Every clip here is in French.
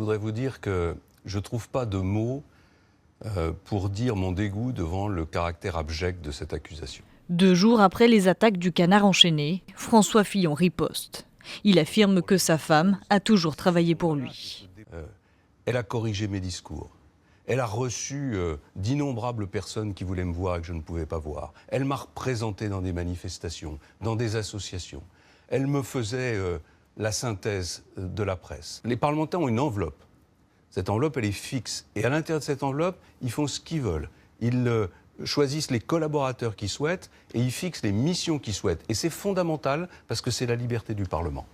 voudrais vous dire que je ne trouve pas de mots pour dire mon dégoût devant le caractère abject de cette accusation. 2 jours après les attaques du Canard enchaîné, François Fillon riposte. Il affirme que sa femme a toujours travaillé pour lui. Elle a corrigé mes discours. Elle a reçu d'innombrables personnes qui voulaient me voir et que je ne pouvais pas voir. Elle m'a représenté dans des manifestations, dans des associations. Elle me faisait la synthèse de la presse. Les parlementaires ont une enveloppe. Cette enveloppe, elle est fixe. Et à l'intérieur de cette enveloppe, ils font ce qu'ils veulent. Ils choisissent les collaborateurs qu'ils souhaitent et ils fixent les missions qu'ils souhaitent. Et c'est fondamental parce que c'est la liberté du Parlement.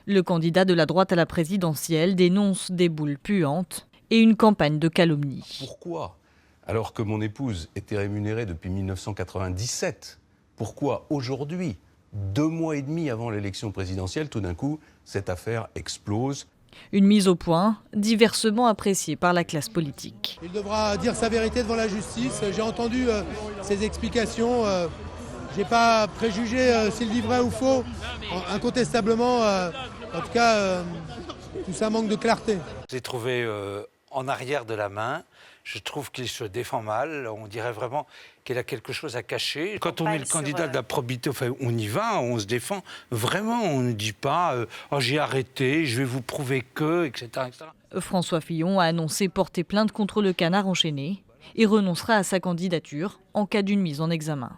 Le candidat de la droite à la présidentielle dénonce des boules puantes et une campagne de calomnie. Pourquoi, alors que mon épouse était rémunérée depuis 1997, pourquoi aujourd'hui, 2 mois et demi avant l'élection présidentielle, tout d'un coup, cette affaire explose? Une mise au point diversement appréciée par la classe politique. Il devra dire sa vérité devant la justice. J'ai entendu ses explications. Je n'ai pas préjugé s'il dit vrai ou faux. Incontestablement, en tout cas, tout ça manque de clarté. Je l'ai trouvé en arrière de la main. Je trouve qu'il se défend mal. On dirait vraiment qu'il a quelque chose à cacher. Quand on est le candidat de la probité, enfin, on y va, on se défend. Vraiment, on ne dit pas oh, j'ai arrêté, je vais vous prouver que, etc., etc. François Fillon a annoncé porter plainte contre le Canard enchaîné et renoncera à sa candidature en cas d'une mise en examen.